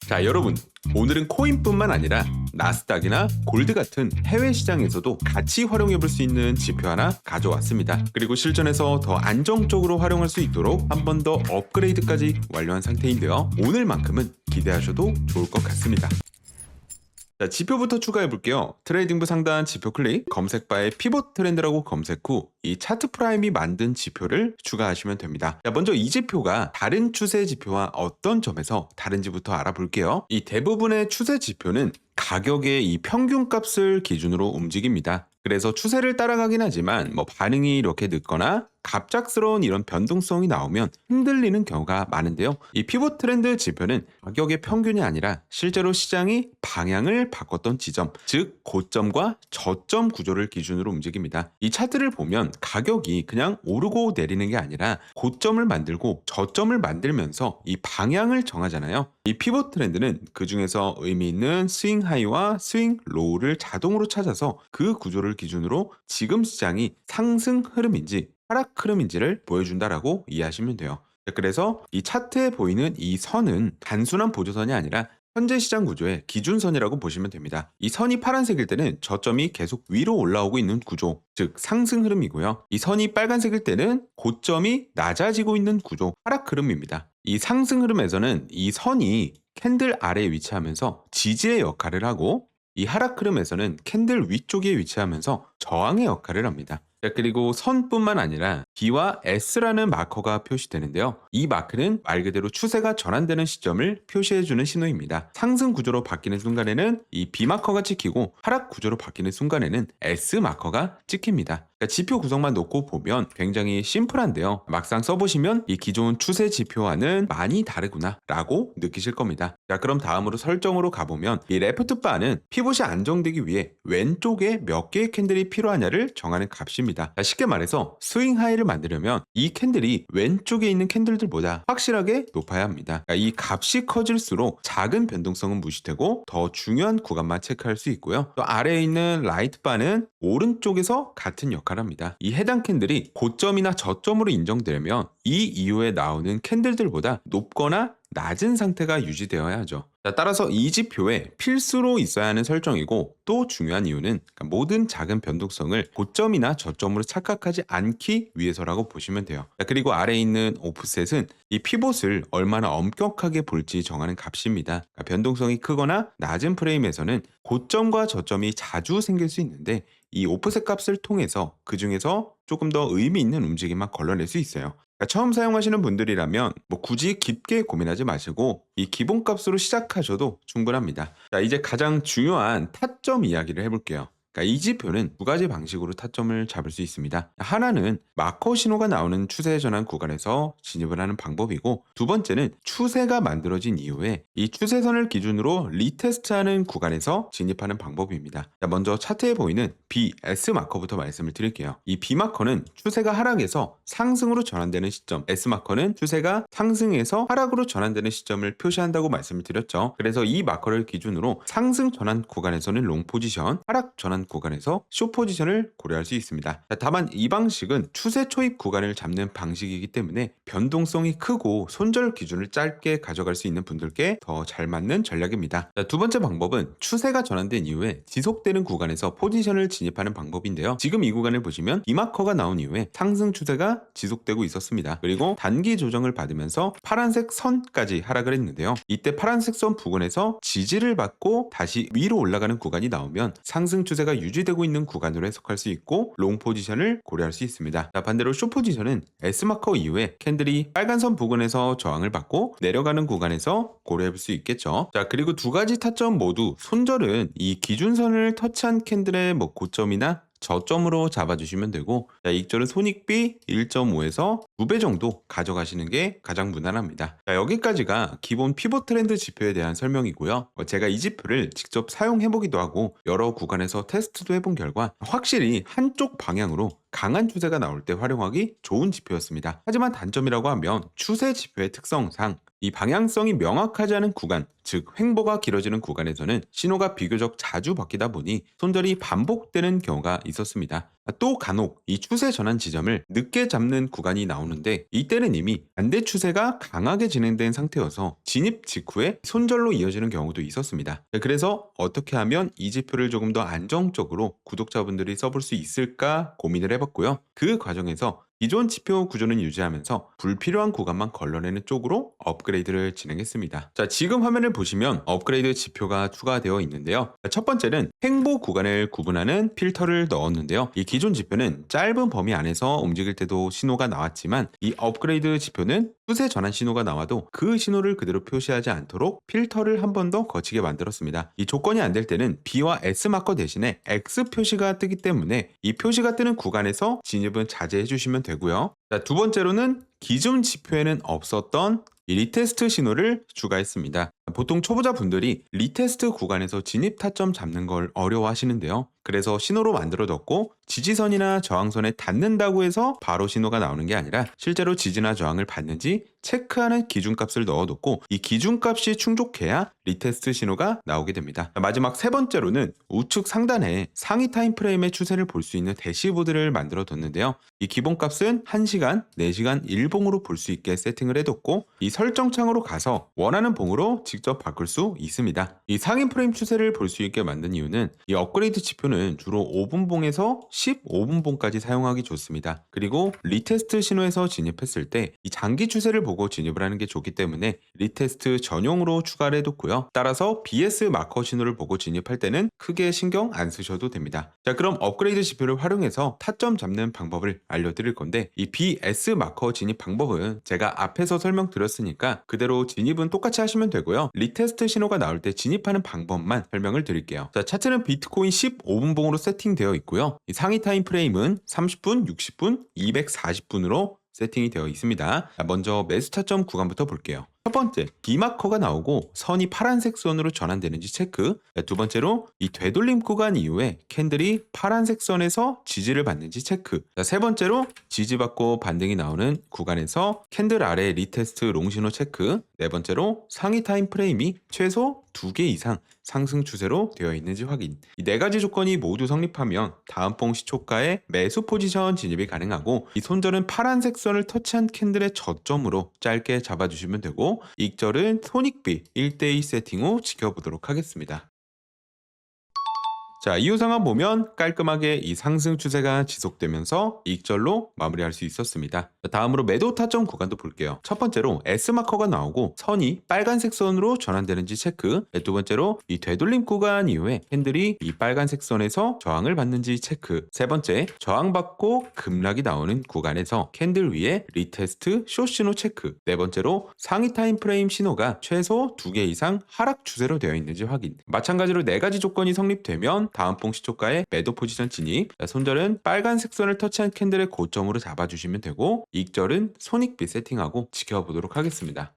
자, 여러분, 오늘은 코인뿐만 아니라 나스닥이나 골드 같은 해외 시장에서도 같이 활용해 볼 수 있는 지표 하나 가져왔습니다. 그리고 실전에서 더 안정적으로 활용할 수 있도록 한 번 더 업그레이드까지 완료한 상태인데요. 오늘만큼은 기대하셔도 좋을 것 같습니다. 자, 지표부터 추가해 볼게요. 트레이딩부 상단 지표 클릭, 검색바에 피봇 트렌드라고 검색 후 이 차트 프라임이 만든 지표를 추가하시면 됩니다. 자, 먼저 이 지표가 다른 추세 지표와 어떤 점에서 다른지부터 알아볼게요. 이 대부분의 추세 지표는 가격의 이 평균값을 기준으로 움직입니다. 그래서 추세를 따라가긴 하지만 반응이 이렇게 늦거나 갑작스러운 이런 변동성이 나오면 흔들리는 경우가 많은데요. 이 피봇 트렌드 지표는 가격의 평균이 아니라 실제로 시장이 방향을 바꿨던 지점, 즉 고점과 저점 구조를 기준으로 움직입니다. 이 차트를 보면 가격이 그냥 오르고 내리는 게 아니라 고점을 만들고 저점을 만들면서 이 방향을 정하잖아요. 이 피봇 트렌드는 그 중에서 의미 있는 스윙 하이와 스윙 로우를 자동으로 찾아서 그 구조를 기준으로 지금 시장이 상승 흐름인지 하락 흐름인지를 보여준다라고 이해하시면 돼요. 그래서 이 차트에 보이는 이 선은 단순한 보조선이 아니라 현재 시장 구조의 기준선이라고 보시면 됩니다. 이 선이 파란색일 때는 저점이 계속 위로 올라오고 있는 구조, 즉 상승 흐름이고요. 이 선이 빨간색일 때는 고점이 낮아지고 있는 구조, 하락 흐름입니다. 이 상승 흐름에서는 이 선이 캔들 아래에 위치하면서 지지의 역할을 하고, 이 하락 흐름에서는 캔들 위쪽에 위치하면서 저항의 역할을 합니다. 자, 그리고 선뿐만 아니라 B와 S라는 마커가 표시되는데요. 이 마크는 말 그대로 추세가 전환되는 시점을 표시해주는 신호입니다. 상승 구조로 바뀌는 순간에는 이 B 마커가 찍히고 하락 구조로 바뀌는 순간에는 S 마커가 찍힙니다. 그러니까 지표 구성만 놓고 보면 굉장히 심플한데요. 막상 써보시면 이 기존 추세 지표와는 많이 다르구나 라고 느끼실 겁니다. 자, 그럼 다음으로 설정으로 가보면 이 레프트 바는 피봇이 안정되기 위해 왼쪽에 몇 개의 캔들이 필요하냐를 정하는 값입니다. 자, 쉽게 말해서 스윙 하이를 만들려면 이 캔들이 왼쪽에 있는 캔들들보다 확실하게 높아야 합니다. 이 값이 커질수록 작은 변동성은 무시되고 더 중요한 구간만 체크할 수 있고요. 또 아래에 있는 라이트 바는 오른쪽에서 같은 역할을 합니다. 이 해당 캔들이 고점이나 저점으로 인정되려면 이 이후에 나오는 캔들들보다 높거나 낮은 상태가 유지되어야 하죠. 자, 따라서 이 지표에 필수로 있어야 하는 설정이고, 또 중요한 이유는 모든 작은 변동성을 고점이나 저점으로 착각하지 않기 위해서라고 보시면 돼요. 자, 그리고 아래에 있는 오프셋은 이 피봇을 얼마나 엄격하게 볼지 정하는 값입니다. 변동성이 크거나 낮은 프레임에서는 고점과 저점이 자주 생길 수 있는데, 이 오프셋 값을 통해서 그 중에서 조금 더 의미 있는 움직임만 걸러낼 수 있어요. 처음 사용하시는 분들이라면 굳이 깊게 고민하지 마시고 이 기본값으로 시작하셔도 충분합니다. 자, 이제 가장 중요한 타점 이야기를 해볼게요. 이 지표는 두 가지 방식으로 타점을 잡을 수 있습니다. 하나는 마커 신호가 나오는 추세 전환 구간에서 진입을 하는 방법이고, 두 번째는 추세가 만들어진 이후에 이 추세선을 기준으로 리테스트하는 구간에서 진입하는 방법입니다. 자, 먼저 차트에 보이는 BS 마커부터 말씀을 드릴게요. 이 B 마커는 추세가 하락에서 상승으로 전환되는 시점, S 마커는 추세가 상승에서 하락으로 전환되는 시점을 표시한다고 말씀을 드렸죠. 그래서 이 마커를 기준으로 상승 전환 구간에서는 롱 포지션, 하락 전환 구간에서 숏 포지션을 고려할 수 있습니다. 다만 이 방식은 추세 초입 구간을 잡는 방식이기 때문에 변동성이 크고 손절 기준을 짧게 가져갈 수 있는 분들께 더 잘 맞는 전략입니다. 두 번째 방법은 추세가 전환된 이후에 지속되는 구간에서 포지션을 진입하는 방법인데요. 지금 이 구간을 보시면 이 마커가 나온 이후에 상승 추세가 지속되고 있었습니다. 그리고 단기 조정을 받으면서 파란색 선까지 하락을 했는데요. 이때 파란색 선 부근에서 지지를 받고 다시 위로 올라가는 구간이 나오면 상승 추세가 유지되고 있는 구간으로 해석할 수 있고, 롱 포지션을 고려할 수 있습니다. 자, 반대로 숏 포지션은 S마커 이후에 캔들이 빨간 선 부근에서 저항을 받고 내려가는 구간에서 고려해 볼 수 있겠죠. 자, 그리고 두 가지 타점 모두 손절은 이 기준선을 터치한 캔들의 고점이나 저점으로 잡아주시면 되고, 자, 익절은 손익비 1.5에서 2배 정도 가져가시는 게 가장 무난합니다. 자, 여기까지가 기본 피봇 트렌드 지표에 대한 설명이고요. 제가 이 지표를 직접 사용해보기도 하고 여러 구간에서 테스트도 해본 결과 확실히 한쪽 방향으로 강한 추세가 나올 때 활용하기 좋은 지표였습니다. 하지만 단점이라고 하면 추세 지표의 특성상 이 방향성이 명확하지 않은 구간, 즉 횡보가 길어지는 구간에서는 신호가 비교적 자주 바뀌다 보니 손절이 반복되는 경우가 있었습니다. 또 간혹 이 추세 전환 지점을 늦게 잡는 구간이 나오는데 이때는 이미 반대 추세가 강하게 진행된 상태여서 진입 직후에 손절로 이어지는 경우도 있었습니다. 그래서 어떻게 하면 이 지표를 조금 더 안정적으로 구독자분들이 써볼 수 있을까 고민을 해봤고요. 그 과정에서 기존 지표 구조는 유지하면서 불필요한 구간만 걸러내는 쪽으로 업그레이드를 진행했습니다. 자, 지금 화면을 보시면 업그레이드 지표가 추가되어 있는데요. 첫 번째는 횡보 구간을 구분하는 필터를 넣었는데요. 이 기존 지표는 짧은 범위 안에서 움직일 때도 신호가 나왔지만 이 업그레이드 지표는 추세 전환 신호가 나와도 그 신호를 그대로 표시하지 않도록 필터를 한 번 더 거치게 만들었습니다. 이 조건이 안 될 때는 B와 S 마커 대신에 X 표시가 뜨기 때문에 이 표시가 뜨는 구간에서 진입은 자제해 주시면 되고요. 자, 두 번째로는 기존 지표에는 없었던 이 리테스트 신호를 추가했습니다. 보통 초보자 분들이 리테스트 구간에서 진입 타점 잡는 걸 어려워하시는데요. 그래서 신호로 만들어뒀고 지지선이나 저항선에 닿는다고 해서 바로 신호가 나오는 게 아니라 실제로 지지나 저항을 받는지 체크하는 기준값을 넣어뒀고 이 기준값이 충족해야 리테스트 신호가 나오게 됩니다. 마지막 세 번째로는 우측 상단에 상위 타임프레임의 추세를 볼 수 있는 대시보드를 만들어뒀는데요. 이 기본값은 1시간, 4시간 1봉으로 볼 수 있게 세팅을 해뒀고 이 설정 창으로 가서 원하는 봉으로 직접 바꿀 수 있습니다. 이 상위 프레임 추세를 볼 수 있게 만든 이유는 이 업그레이드 지표는 주로 5분봉에서 15분봉까지 사용하기 좋습니다. 그리고 리테스트 신호에서 진입했을 때 이 장기 추세를 보고 진입을 하는 게 좋기 때문에 리테스트 전용으로 추가를 해뒀고요. 따라서 BS 마커 신호를 보고 진입할 때는 크게 신경 안 쓰셔도 됩니다. 자, 그럼 업그레이드 지표를 활용해서 타점 잡는 방법을 알려드릴 건데 이 BS 마커 진입 방법은 제가 앞에서 설명드렸으니까 그대로 진입은 똑같이 하시면 되고요. 리테스트 신호가 나올 때 진입하는 방법만 설명을 드릴게요. 자, 차트는 비트코인 15분봉으로 세팅되어 있고요. 이 상위 타임 프레임은 30분, 60분, 240분으로 세팅이 되어 있습니다. 먼저 매수 타점 구간부터 볼게요. 첫 번째, B마커가 나오고 선이 파란색 선으로 전환되는지 체크. 두 번째로 이 되돌림 구간 이후에 캔들이 파란색 선에서 지지를 받는지 체크. 세 번째로 지지받고 반등이 나오는 구간에서 캔들 아래 리테스트 롱신호 체크. 네 번째로 상위 타임 프레임이 최소 2개 이상 상승 추세로 되어 있는지 확인. 이 네 가지 조건이 모두 성립하면 다음 봉 시초가에 매수 포지션 진입이 가능하고 이 손절은 파란색 선을 터치한 캔들의 저점으로 짧게 잡아주시면 되고 익절은 손익비 1대2 세팅 후 지켜보도록 하겠습니다. 자, 이후 상황 보면 깔끔하게 이 상승 추세가 지속되면서 익절로 마무리할 수 있었습니다. 다음으로 매도 타점 구간도 볼게요. 첫 번째로 S마커가 나오고 선이 빨간색 선으로 전환되는지 체크. 두 번째로 이 되돌림 구간 이후에 캔들이 이 빨간색 선에서 저항을 받는지 체크. 세 번째, 저항받고 급락이 나오는 구간에서 캔들 위에 리테스트 숏신호 체크. 네 번째로 상위 타임프레임 신호가 최소 2개 이상 하락 추세로 되어 있는지 확인. 마찬가지로 네 가지 조건이 성립되면 다음 봉 시초가에 매도 포지션 진입. 손절은 빨간색 선을 터치한 캔들의 고점으로 잡아주시면 되고 익절은 손익비 세팅하고 지켜보도록 하겠습니다.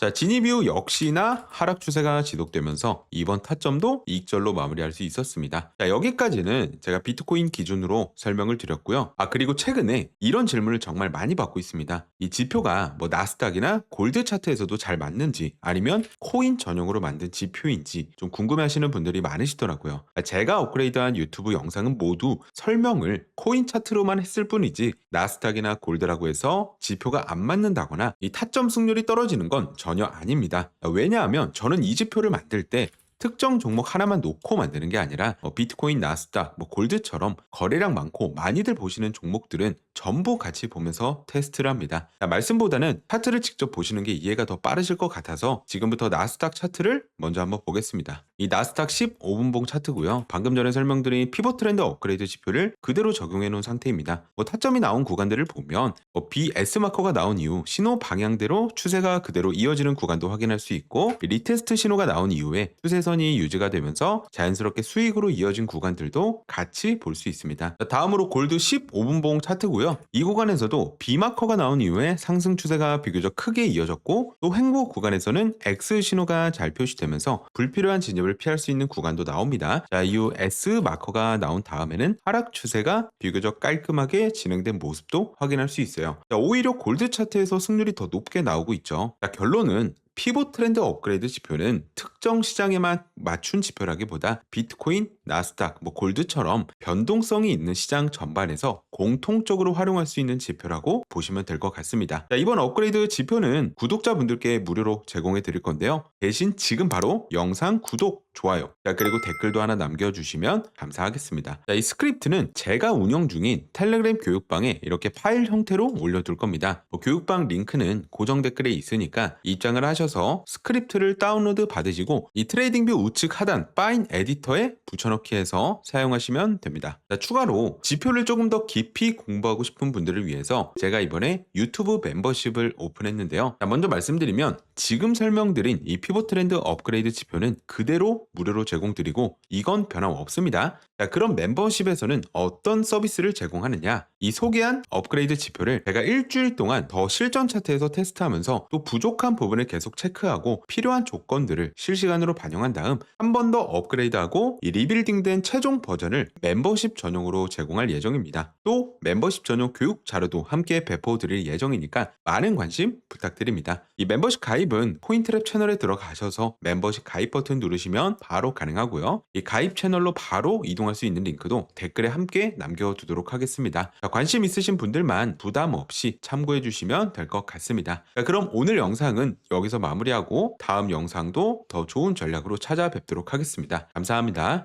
자, 진입 이후 역시나 하락 추세가 지속되면서 이번 타점도 이익절로 마무리할 수 있었습니다. 자, 여기까지는 제가 비트코인 기준으로 설명을 드렸고요. 그리고 최근에 이런 질문을 정말 많이 받고 있습니다. 이 지표가 뭐 나스닥이나 골드 차트에서도 잘 맞는지 아니면 코인 전용으로 만든 지표인지 좀 궁금해하시는 분들이 많으시더라고요. 제가 업그레이드한 유튜브 영상은 모두 설명을 코인 차트로만 했을 뿐이지 나스닥이나 골드라고 해서 지표가 안 맞는다거나 이 타점 승률이 떨어지는 건 전혀 아닙니다. 왜냐하면 저는 이 지표를 만들 때 특정 종목 하나만 놓고 만드는 게 아니라 비트코인, 나스닥, 골드처럼 거래량 많고 많이들 보시는 종목들은 전부 같이 보면서 테스트를 합니다. 말씀보다는 차트를 직접 보시는 게 이해가 더 빠르실 것 같아서 지금부터 나스닥 차트를 먼저 한번 보겠습니다. 이 나스닥 15분봉 차트고요. 방금 전에 설명드린 피벗 트렌드 업그레이드 지표를 그대로 적용해 놓은 상태입니다. 타점이 나온 구간들을 보면 BS 마커가 나온 이후 신호 방향대로 추세가 그대로 이어지는 구간도 확인할 수 있고 리테스트 신호가 나온 이후에 추세선 시선이 유지가 되면서 자연스럽게 수익으로 이어진 구간들도 같이 볼 수 있습니다. 자, 다음으로 골드 15분봉 차트고요. 이 구간에서도 B마커가 나온 이후에 상승 추세가 비교적 크게 이어졌고 또 횡보 구간에서는 X 신호가 잘 표시되면서 불필요한 진입을 피할 수 있는 구간도 나옵니다. 자, 이후 S 마커가 나온 다음에는 하락 추세가 비교적 깔끔하게 진행된 모습도 확인할 수 있어요. 자, 오히려 골드 차트에서 승률이 더 높게 나오고 있죠. 자, 결론은 피봇 트렌드 업그레이드 지표는 특정 시장에만 맞춘 지표라기보다 비트코인, 나스닥, 골드처럼 변동성이 있는 시장 전반에서 공통적으로 활용할 수 있는 지표라고 보시면 될 것 같습니다. 자, 이번 업그레이드 지표는 구독자분들께 무료로 제공해 드릴 건데요. 대신 지금 바로 영상 구독, 좋아요, 자, 그리고 댓글도 하나 남겨주시면 감사하겠습니다. 자, 이 스크립트는 제가 운영 중인 텔레그램 교육방에 이렇게 파일 형태로 올려둘 겁니다. 교육방 링크는 고정 댓글에 있으니까 입장을 하셔서 스크립트를 다운로드 받으시고 이 트레이딩뷰 우측 하단 파인 에디터에 붙여넣기 해서 사용하시면 됩니다. 자, 추가로 지표를 조금 더 깊이 공부하고 싶은 분들을 위해서 제가 이번에 유튜브 멤버십을 오픈했는데요. 자, 먼저 말씀드리면 지금 설명드린 이 피봇 트렌드 업그레이드 지표는 그대로 무료로 제공드리고 이건 변함없습니다. 자, 그럼 멤버십에서는 어떤 서비스를 제공하느냐? 이 소개한 업그레이드 지표를 제가 일주일 동안 더 실전 차트에서 테스트하면서 또 부족한 부분을 계속 체크하고 필요한 조건들을 실시간으로 반영한 다음 한 번 더 업그레이드하고 이 리빌딩된 최종 버전을 멤버십 전용으로 제공할 예정입니다. 또 멤버십 전용 교육 자료도 함께 배포드릴 예정이니까 많은 관심 부탁드립니다. 이 멤버십 가입은 코인트랩 채널에 들어가셔서 멤버십 가입 버튼 누르시면 바로 가능하고요. 이 가입 채널로 바로 이동할 수 있는 링크도 댓글에 함께 남겨두도록 하겠습니다. 자, 관심 있으신 분들만 부담 없이 참고해 주시면 될 것 같습니다. 자, 그럼 오늘 영상은 여기서 마무리하고 다음 영상도 더 좋은 전략으로 찾아뵙도록 하겠습니다. 감사합니다.